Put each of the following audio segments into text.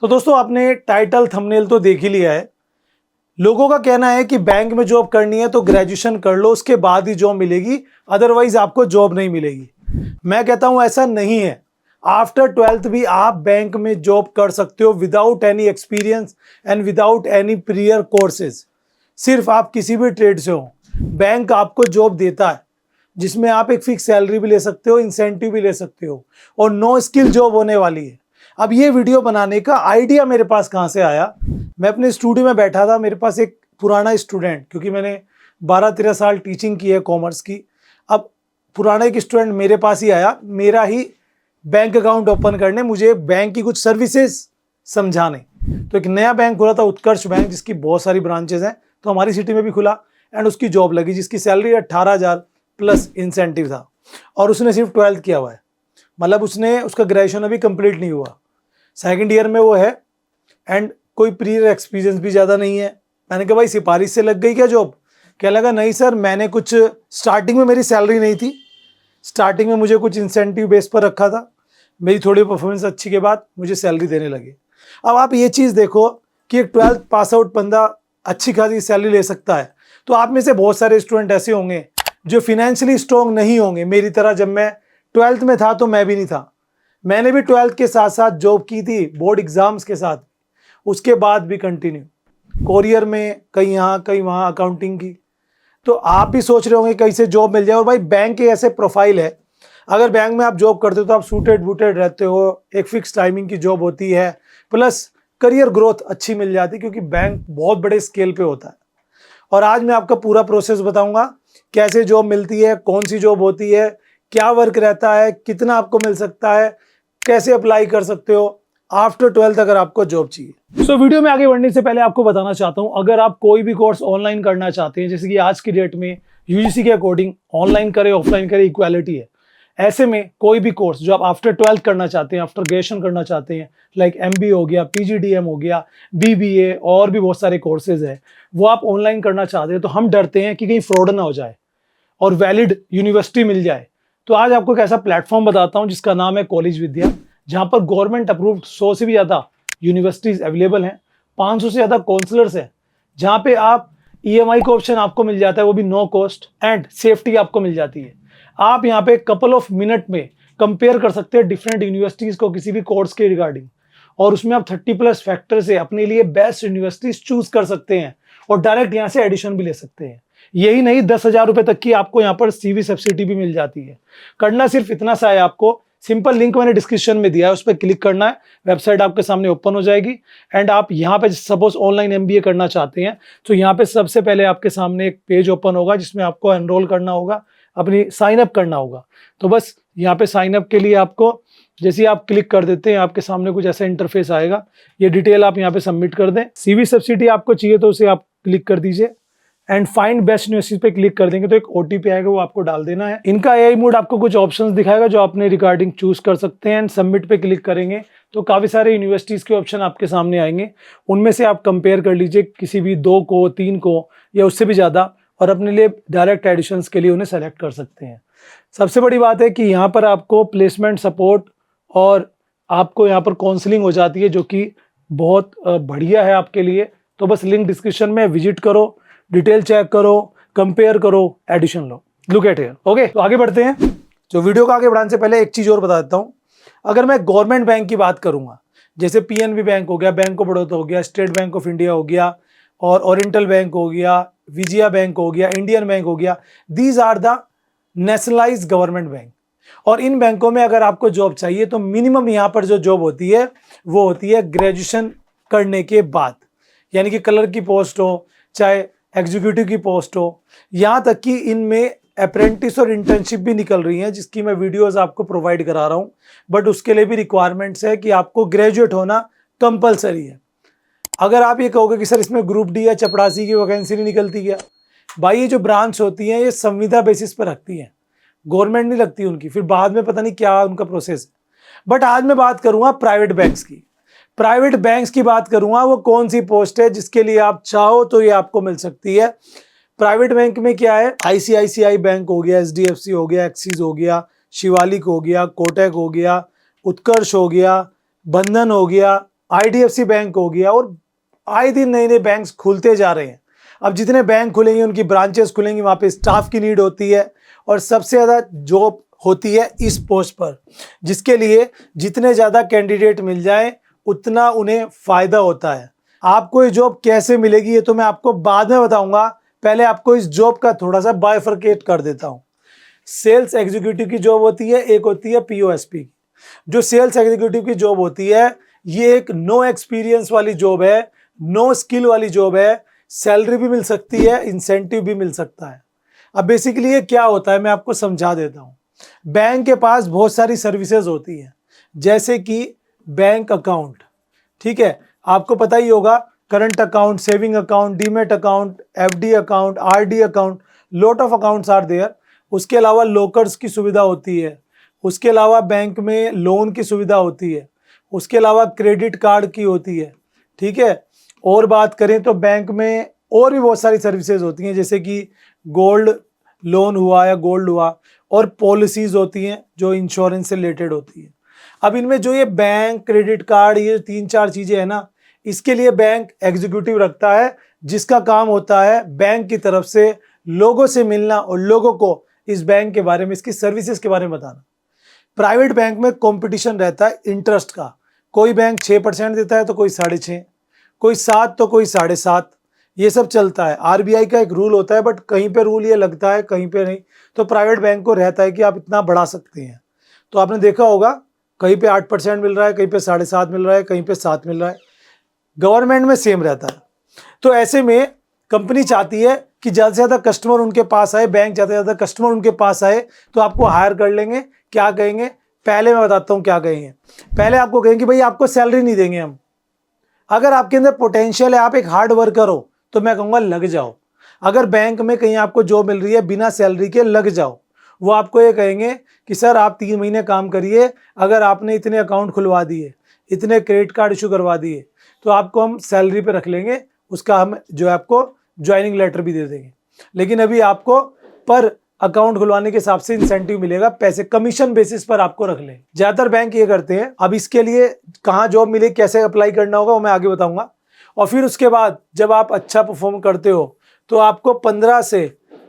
तो दोस्तों आपने टाइटल थंबनेल तो देख ही लिया है। लोगों का कहना है कि बैंक में जॉब करनी है तो ग्रेजुएशन कर लो, उसके बाद ही जॉब मिलेगी, अदरवाइज आपको जॉब नहीं मिलेगी। मैं कहता हूं ऐसा नहीं है। आफ्टर 12th भी आप बैंक में जॉब कर सकते हो without any experience and without any prior courses. सिर्फ आप किसी भी ट्रेड से हो, बैंक आपको जॉब देता है जिसमें आप एक फिक्स सैलरी भी ले सकते हो, इंसेंटिव भी ले सकते हो और नो स्किल जॉब होने वाली है। अब ये वीडियो बनाने का आइडिया मेरे पास कहाँ से आया? मैं अपने स्टूडियो में बैठा था, मेरे पास एक पुराना स्टूडेंट, क्योंकि मैंने 12-13 साल टीचिंग की है कॉमर्स की। अब पुराना एक स्टूडेंट मेरे पास ही आया, मेरा ही बैंक अकाउंट ओपन करने, मुझे बैंक की कुछ सर्विसेज समझाने। तो एक नया बैंक खुला था, उत्कर्ष बैंक, जिसकी बहुत सारी ब्रांचेज हैं, तो हमारी सिटी में भी खुला एंड उसकी जॉब लगी जिसकी सैलरी 18,000 प्लस इंसेंटिव था। और उसने सिर्फ 12th किया हुआ है, मतलब उसका ग्रेजुएशन अभी कंप्लीट नहीं हुआ, सेकंड ईयर में वो है एंड कोई प्रीवियस एक्सपीरियंस भी ज़्यादा नहीं है। मैंने कहा भाई सिफारिश से लग गई क्या जॉब? क्या लगा नहीं सर, मैंने कुछ स्टार्टिंग में मेरी सैलरी नहीं थी, स्टार्टिंग में मुझे कुछ इंसेंटिव बेस पर रखा था, मेरी थोड़ी परफॉर्मेंस अच्छी के बाद मुझे सैलरी देने लगे। अब आप ये चीज़ देखो कि एक 12th पास आउट बंदा अच्छी खासी सैलरी ले सकता है। तो आप में से बहुत सारे स्टूडेंट ऐसे होंगे जो फिनेंशियली स्ट्रॉन्ग नहीं होंगे मेरी तरह। जब मैं 12th में था तो मैं भी नहीं था, मैंने भी 12th के साथ साथ जॉब की थी, बोर्ड एग्जाम्स के साथ, उसके बाद भी कंटिन्यू कोरियर में, कहीं यहाँ कहीं वहाँ अकाउंटिंग की। तो आप भी सोच रहे होंगे कैसे जॉब मिल जाए। और भाई बैंक के ऐसे प्रोफाइल है, अगर बैंक में आप जॉब करते हो तो आप सूटेड बूटेड रहते हो, एक फिक्स टाइमिंग की जॉब होती है, प्लस करियर ग्रोथ अच्छी मिल जाती है क्योंकि बैंक बहुत बड़े स्केल पे होता है। और आज मैं आपका पूरा प्रोसेस बताऊंगा, कैसे जॉब मिलती है, कौन सी जॉब होती है, क्या वर्क रहता है, कितना आपको मिल सकता है, कैसे अप्लाई कर सकते हो आफ्टर 12th अगर आपको जॉब चाहिए। सो वीडियो में आगे बढ़ने से पहले आपको बताना चाहता हूं, अगर आप कोई भी कोर्स ऑनलाइन करना चाहते हैं, जैसे कि आज की डेट में यूजीसी के अकॉर्डिंग ऑनलाइन करे ऑफलाइन करे इक्वालिटी है, ऐसे में कोई भी कोर्स जो आप आफ्टर 12th करना चाहते हैं, आफ्टर ग्रेजुएशन करना चाहते हैं, लाइक एमबीए हो गया, पीजीडीएम हो गया, बीबीए और भी बहुत सारे कोर्सेज है, वो आप ऑनलाइन करना चाहते हैं तो हम डरते हैं कि कहीं फ्रॉड ना हो जाए और वैलिड यूनिवर्सिटी मिल जाए। तो आज आपको एक ऐसा प्लेटफॉर्म बताता हूं जिसका नाम है कॉलेज विद्या, जहां पर गवर्नमेंट अप्रूव्ड 100 से भी ज़्यादा यूनिवर्सिटीज़ अवेलेबल हैं, 500 से ज़्यादा काउंसलर्स हैं, जहां पे आप ईएमआई का ऑप्शन आपको मिल जाता है, वो भी नो कॉस्ट, एंड सेफ्टी आपको मिल जाती है। आप यहाँ पे कपल ऑफ मिनट में कंपेयर कर सकते हैं डिफरेंट यूनिवर्सिटीज़ को किसी भी कोर्स के रिगार्डिंग, और उसमें आप 30+ फैक्टर से अपने लिए बेस्ट यूनिवर्सिटीज़ चूज कर सकते हैं और डायरेक्ट यहाँ से एडिशन भी ले सकते हैं। यही नहीं, 10,000 रुपए तक की आपको यहाँ पर सीवी सब्सिडी भी मिल जाती है। करना सिर्फ इतना सा है, आपको सिंपल लिंक मैंने डिस्क्रिप्शन में दिया है, उस पर क्लिक करना है, वेबसाइट आपके सामने ओपन हो जाएगी एंड आप यहाँ पे सपोज ऑनलाइन एमबीए करना चाहते हैं तो यहाँ पे सबसे पहले आपके सामने एक पेज ओपन होगा जिसमें आपको एनरोल करना होगा, अपनी साइन अप करना होगा। तो बस यहाँ पे साइन अप के लिए आपको जैसे आप क्लिक कर देते हैं, आपके सामने कुछ ऐसा इंटरफेस आएगा, ये डिटेल आप यहाँ पे सबमिट कर दें। सीवी सब्सिडी आपको चाहिए तो उसे आप क्लिक कर दीजिए एंड फाइंड बेस्ट यूनिवर्सिटी पे क्लिक कर देंगे तो एक ओटीपी आएगा, वो आपको डाल देना है। इनका एआई मोड आपको कुछ ऑप्शंस दिखाएगा जो आपने रिगार्डिंग चूज कर सकते हैं एंड सबमिट पे क्लिक करेंगे तो काफी सारे यूनिवर्सिटीज के ऑप्शन आपके सामने आएंगे, उनमें से आप कंपेयर कर लीजिए किसी भी 2 को, 3 को या उससे भी ज्यादा, और अपने लिए डायरेक्ट एडिशंस के लिए उन्हें सेलेक्ट कर सकते हैं। सबसे बड़ी बात है कि यहाँ पर आपको प्लेसमेंट सपोर्ट और आपको यहाँ पर काउंसलिंग हो जाती है, जो कि बहुत बढ़िया है आपके लिए। तो बस लिंक डिस्क्रिप्शन में विजिट करो, डिटेल चेक करो, कंपेयर करो, एडिशन लो। Look at here. ओके, तो आगे बढ़ते हैं। जो वीडियो को आगे बढ़ाने से पहले एक चीज और बता देता हूँ, अगर मैं गवर्नमेंट बैंक की बात करूंगा, जैसे पीएनबी बैंक हो गया, बैंक ऑफ बड़ौदा हो गया, स्टेट बैंक ऑफ इंडिया हो गया, और ओरिएंटल बैंक हो गया, विजया बैंक हो गया, इंडियन बैंक हो गया, these are the nationalised government bank. और इन बैंकों में अगर आपको जॉब चाहिए तो मिनिमम यहाँ पर जो जॉब होती है वो होती है ग्रेजुएशन करने के बाद, यानी कि कलर की पोस्ट हो चाहे एग्जीक्यूटिव की पोस्ट हो, यहाँ तक कि इनमें अप्रेंटिस और इंटर्नशिप भी निकल रही हैं जिसकी मैं वीडियोस आपको प्रोवाइड करा रहा हूँ। बट उसके लिए भी रिक्वायरमेंट्स है कि आपको ग्रेजुएट होना कंपलसरी है। अगर आप ये कहोगे कि सर इसमें ग्रुप डी या चपरासी की वैकेंसी नहीं निकलती क्या, भाई ये जो ब्रांच होती हैं ये संविदा बेसिस पर रखती हैं, गवर्नमेंट नहीं लगती उनकी, फिर बाद में पता नहीं क्या उनका प्रोसेस है। बट आज मैं बात करूंगा प्राइवेट बैंक्स की। प्राइवेट बैंक्स की बात करूंगा, वो कौन सी पोस्ट है जिसके लिए आप चाहो तो ये आपको मिल सकती है। प्राइवेट बैंक में क्या है, आईसीआईसीआई बैंक हो गया, एचडीएफसी हो गया, एक्सिस हो गया, शिवालिक हो गया, कोटक हो गया, उत्कर्ष हो गया, बंधन हो गया, आईडीएफसी बैंक हो गया, और आए दिन नए नए बैंक्स खुलते जा रहे हैं। अब जितने बैंक खुलेंगे उनकी ब्रांचेस खुलेंगी, वहाँ पे स्टाफ की नीड होती है और सबसे ज़्यादा जॉब होती है इस पोस्ट पर, जिसके लिए जितने ज़्यादा कैंडिडेट मिल जाए उतना उन्हें फ़ायदा होता है। आपको ये जॉब कैसे मिलेगी ये तो मैं आपको बाद में बताऊंगा, पहले आपको इस जॉब का थोड़ा सा बाइफरकेट कर देता हूँ। सेल्स एग्जीक्यूटिव की जॉब होती है, एक होती है पीओएसपी की। जो सेल्स एग्जीक्यूटिव की जॉब होती है ये एक नो एक्सपीरियंस वाली जॉब है, नो स्किल वाली जॉब है, सैलरी भी मिल सकती है, इंसेंटिव भी मिल सकता है। अब बेसिकली ये क्या होता है मैं आपको समझा देता हूँ। बैंक के पास बहुत सारी सर्विसेज होती हैं, जैसे कि बैंक अकाउंट, ठीक है, आपको पता ही होगा, current account, saving account, demat account, FD account, RD account, lot of accounts are there. उसके अलावा लॉकर्स की सुविधा होती है, उसके अलावा बैंक में लोन की सुविधा होती है, उसके अलावा क्रेडिट कार्ड की होती है, ठीक है। और बात करें तो बैंक में और भी बहुत सारी सर्विसेज होती हैं, जैसे कि गोल्ड लोन हुआ या गोल्ड हुआ, और पॉलिसीज होती हैं जो इंश्योरेंस से रिलेटेड होती है। अब इनमें जो ये बैंक, क्रेडिट कार्ड, ये 3-4 चीज़ें हैं ना, इसके लिए बैंक एग्जीक्यूटिव रखता है, जिसका काम होता है बैंक की तरफ से लोगों से मिलना और लोगों को इस बैंक के बारे में, इसकी सर्विसेज के बारे में बताना। प्राइवेट बैंक में कंपटीशन रहता है इंटरेस्ट का, कोई बैंक 6% देता है तो कोई 6.5, कोई 7 तो कोई 7.5, ये सब चलता है। आरबीआई का एक रूल होता है, बट कहीं पे रूल ये लगता है कहीं पे नहीं, तो प्राइवेट बैंक को रहता है कि आप इतना बढ़ा सकते हैं। तो आपने देखा होगा कहीं पे 8% मिल रहा है, कहीं पे 7.5 मिल रहा है, कहीं पे 7 मिल रहा है, गवर्नमेंट में सेम रहता है। तो ऐसे में कंपनी चाहती है कि ज़्यादा से ज़्यादा कस्टमर उनके पास आए, बैंक ज़्यादा से ज़्यादा कस्टमर उनके पास आए, तो आपको हायर कर लेंगे। क्या कहेंगे, पहले मैं बताता हूँ क्या कहेंगे। पहले आपको कहेंगे भाई आपको सैलरी नहीं देंगे हम, अगर आपके अंदर पोटेंशियल है, आप एक हार्ड वर्कर हो, तो मैं कहूँगा लग जाओ। अगर बैंक में कहीं आपको जॉब मिल रही है बिना सैलरी के, लग जाओ। वो आपको ये कहेंगे कि सर आप 3 महीने काम करिए, अगर आपने इतने अकाउंट खुलवा दिए, इतने क्रेडिट कार्ड इशू करवा दिए, तो आपको हम सैलरी पे रख लेंगे, उसका हम जो है आपको ज्वाइनिंग लेटर भी दे देंगे। लेकिन अभी आपको पर अकाउंट खुलवाने के हिसाब से इंसेंटिव मिलेगा, पैसे कमीशन बेसिस पर आपको रख ले। ज्यादातर बैंक ये करते हैं। अब इसके लिए कहाँ जॉब मिले, कैसे अप्लाई करना होगा वो मैं आगे बताऊंगा। और फिर उसके बाद जब आप अच्छा परफॉर्म करते हो तो आपको 15 से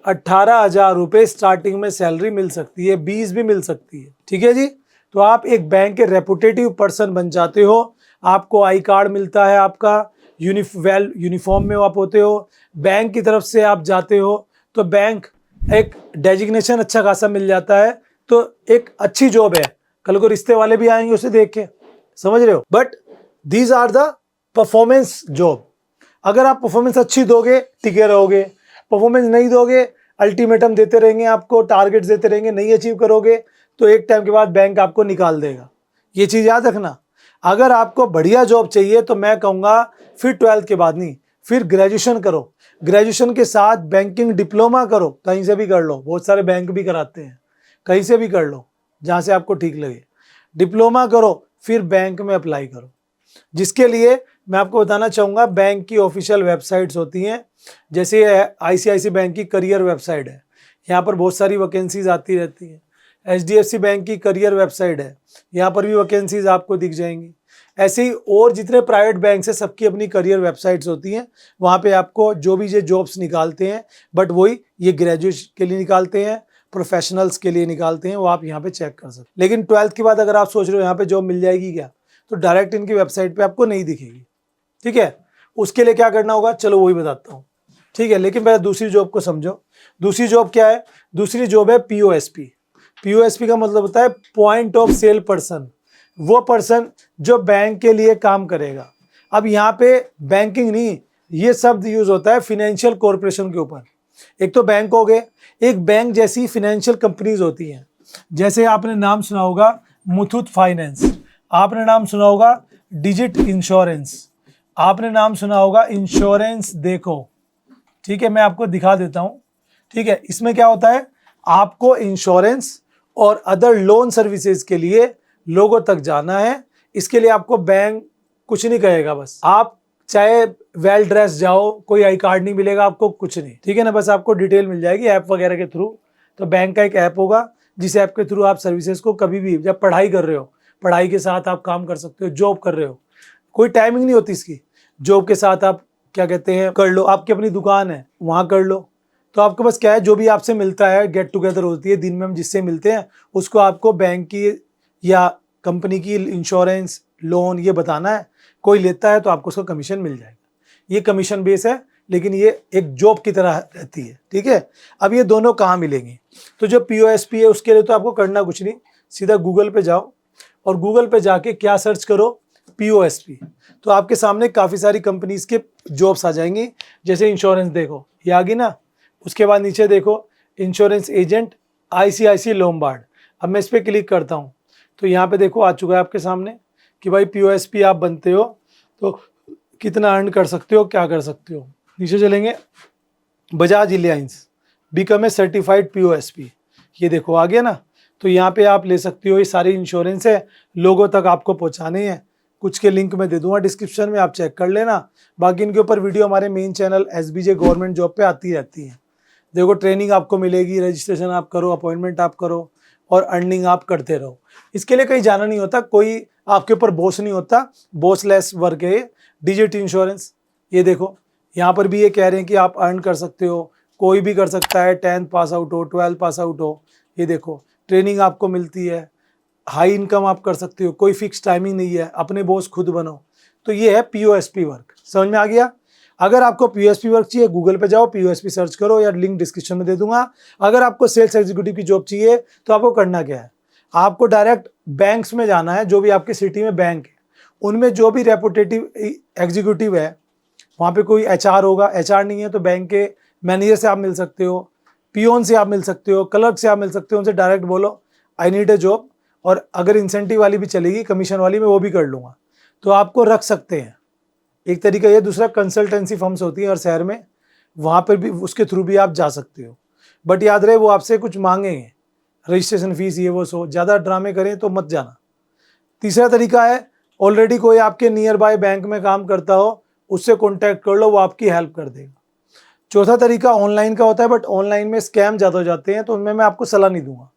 18,000 रुपये स्टार्टिंग में सैलरी मिल सकती है, 20 भी मिल सकती है, ठीक है जी। तो आप एक बैंक के रेपुटेटिव पर्सन बन जाते हो, आपको आई कार्ड मिलता है, आपका यूनिफॉर्म में आप होते हो, बैंक की तरफ से आप जाते हो, तो बैंक एक डेजिग्नेशन अच्छा खासा मिल जाता है, तो एक अच्छी जॉब है। कल को रिश्ते वाले भी आएंगे उसे देख के, समझ रहे हो। But these are the performance job. अगर आप परफॉर्मेंस अच्छी दोगे टिके रहोगे, परफॉर्मेंस नहीं दोगे, अल्टीमेटम देते रहेंगे, आपको टारगेट्स देते रहेंगे, नहीं अचीव करोगे तो एक टाइम के बाद बैंक आपको निकाल देगा। ये चीज़ याद रखना। अगर आपको बढ़िया जॉब चाहिए तो मैं कहूँगा फिर 12th के बाद नहीं, फिर ग्रेजुएशन करो, ग्रेजुएशन के साथ बैंकिंग डिप्लोमा करो, कहीं से भी कर लो, बहुत सारे बैंक भी कराते हैं, कहीं से भी कर लो जहाँ से आपको ठीक लगे, डिप्लोमा करो, फिर बैंक में अप्लाई करो। जिसके लिए मैं आपको बताना चाहूँगा बैंक की ऑफिशियल वेबसाइट्स होती हैं, जैसे आईसीआईसी बैंक की करियर वेबसाइट है, यहाँ पर बहुत सारी वैकेंसीज आती रहती हैं। एचडीएफसी बैंक की करियर वेबसाइट है, यहाँ पर भी वैकेंसीज आपको दिख जाएंगी। ऐसे ही और जितने प्राइवेट बैंक है सबकी अपनी करियर वेबसाइट्स होती हैं, वहाँ पे आपको जो भी ये जॉब्स निकालते हैं, बट वही ये ग्रेजुएट के लिए निकालते हैं, प्रोफेशनल्स के लिए निकालते हैं, वो आप यहाँ पे चेक कर सकते। लेकिन 12th के बाद अगर आप सोच रहे हो यहाँ पे जॉब मिल जाएगी क्या, तो डायरेक्ट इनकी वेबसाइट पे आपको नहीं दिखेगी, ठीक है। उसके लिए क्या करना होगा चलो वही बताता हूँ, ठीक है। लेकिन पहले दूसरी जॉब को समझो। दूसरी जॉब क्या है, दूसरी जॉब है पीओएसपी। पीओएसपी का मतलब होता है पॉइंट ऑफ सेल पर्सन, वो पर्सन जो बैंक के लिए काम करेगा। अब यहाँ पे बैंकिंग नहीं, ये शब्द यूज होता है फिनेंशियल कॉरपोरेशन के ऊपर। एक तो बैंक हो गए, एक बैंक जैसी फिनेंशियल कंपनीज होती हैं, जैसे आपने नाम सुना होगा मुथूट फाइनेंस, आपने नाम सुना होगा डिजिट इंश्योरेंस, आपने नाम सुना होगा इंश्योरेंस देखो, ठीक है। मैं आपको दिखा देता हूँ, ठीक है। इसमें क्या होता है, आपको इंश्योरेंस और अदर लोन सर्विसेज के लिए लोगों तक जाना है। इसके लिए आपको बैंक कुछ नहीं कहेगा, बस आप चाहे वेल ड्रेस जाओ, कोई आई कार्ड नहीं मिलेगा आपको, कुछ नहीं, ठीक है ना। बस आपको डिटेल मिल जाएगी ऐप वगैरह के थ्रू। तो बैंक का एक ऐप होगा जिस ऐप के थ्रू आप सर्विसेज को कभी भी, जब पढ़ाई कर रहे हो, पढ़ाई के साथ आप काम कर सकते हो, जॉब कर रहे हो, कोई टाइमिंग नहीं होती इसकी। जॉब के साथ आप क्या कहते हैं कर लो, आपकी अपनी दुकान है वहाँ कर लो। तो आपके पास क्या है, जो भी आपसे मिलता है, गेट टुगेदर होती है दिन में, हम जिससे मिलते हैं उसको आपको बैंक की या कंपनी की इंश्योरेंस, लोन ये बताना है। कोई लेता है तो आपको उसका कमीशन मिल जाएगा। ये कमीशन बेस है, लेकिन ये एक जॉब की तरह रहती है, ठीक है। अब ये दोनों कहाँ मिलेंगी? तो जो POSP है उसके लिए तो आपको करना कुछ नहीं, सीधा गूगल पे जाओ और गूगल पे जाके क्या सर्च करो, POSP। तो आपके सामने काफ़ी सारी कंपनीज के जॉब्स आ जाएंगी। जैसे इंश्योरेंस देखो, ये आ गई ना। उसके बाद नीचे देखो इंश्योरेंस एजेंट ICICI लोम्बार्ड। अब मैं इस पर क्लिक करता हूँ तो यहाँ पे देखो आ चुका है आपके सामने कि भाई POSP आप बनते हो तो कितना अर्न कर सकते हो, क्या कर सकते हो। नीचे चलेंगे, Bajaj aliens become a certified POSP, ये देखो आ गया ना। तो यहाँ पे आप ले सकते हो, ये सारी इंश्योरेंस है, लोगों तक आपको पहुँचाने हैं। कुछ के लिंक मैं दे दूंगा डिस्क्रिप्शन में, आप चेक कर लेना। बाकी इनके ऊपर वीडियो हमारे main channel SBJ government job पे आती रहती है। देखो ट्रेनिंग आपको मिलेगी, रजिस्ट्रेशन आप करो, अपॉइंटमेंट आप करो और अर्निंग आप करते रहो। इसके लिए कहीं जाना नहीं होता, कोई आपके ऊपर बॉस नहीं होता, बॉसलेस वर्क है ये। डिजिट इंश्योरेंस, ये देखो यहाँ पर भी ये कह रहे हैं कि आप अर्न कर सकते हो, कोई भी कर सकता है, 10th पास आउट हो, 12th पास आउट हो। ये देखो ट्रेनिंग आपको मिलती है, हाई इनकम आप कर सकते हो, कोई फिक्स टाइमिंग नहीं है, अपने बॉस खुद बनो। तो ये है POSP वर्क, समझ में आ गया। अगर आपको POSP वर्क चाहिए, गूगल पे जाओ, POSP सर्च करो, या लिंक डिस्क्रिप्शन में दे दूंगा। अगर आपको सेल्स एग्जीक्यूटिव की जॉब चाहिए तो आपको करना क्या है, आपको डायरेक्ट बैंक्स में जाना है। जो भी आपके सिटी में बैंक है उनमें जो भी रेपुटेटिव एग्जीक्यूटिव है, वहाँ पे कोई HR होगा, HR नहीं है तो बैंक के मैनेजर से आप मिल सकते हो, पियोन से आप मिल सकते हो, क्लर्क से आप मिल सकते हो। उनसे डायरेक्ट बोलो आई नीड ए जॉब, और अगर इंसेंटिव वाली भी चलेगी, कमीशन वाली, मैं वो भी कर लूँगा, तो आपको रख सकते हैं। एक तरीका ये। दूसरा कंसल्टेंसी फर्म्स होती हैं हर शहर में, वहाँ पर भी उसके थ्रू भी आप जा सकते हो। बट याद रहे वो आपसे कुछ मांगेंगे, रजिस्ट्रेशन फीस ये वो, सो ज़्यादा ड्रामे करें तो मत जाना। तीसरा तरीका है, ऑलरेडी कोई आपके नियर बाय बैंक में काम करता हो, उससे कॉन्टैक्ट कर लो, वो आपकी हेल्प कर देगा। चौथा तरीका ऑनलाइन का होता है, बट ऑनलाइन में स्कैम ज़्यादा हो जाते हैं, तो उनमें मैं आपको सलाह नहीं दूंगा,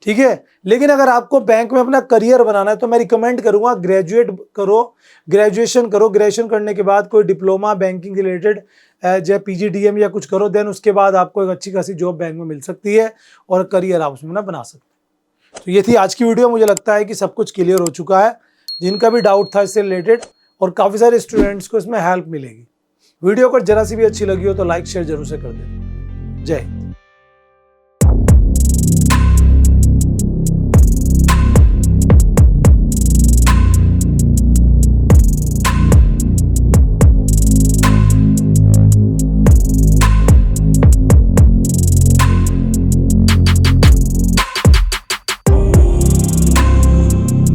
ठीक है। लेकिन अगर आपको बैंक में अपना करियर बनाना है तो मैं रिकमेंड करूंगा ग्रेजुएट करो, ग्रेजुएशन करो। ग्रेजुएशन करने के बाद कोई डिप्लोमा बैंकिंग रिलेटेड या PGDM या कुछ करो, देन उसके बाद आपको एक अच्छी खासी जॉब बैंक में मिल सकती है और करियर आप उसमें ना बना सकते हो। तो ये थी आज की वीडियो। मुझे लगता है कि सब कुछ क्लियर हो चुका है, जिनका भी डाउट था इससे रिलेटेड, और काफ़ी सारे स्टूडेंट्स को इसमें हेल्प मिलेगी। वीडियो अगर जरा सी भी अच्छी लगी हो तो लाइक शेयर जरूर से कर दें। जय हिंद।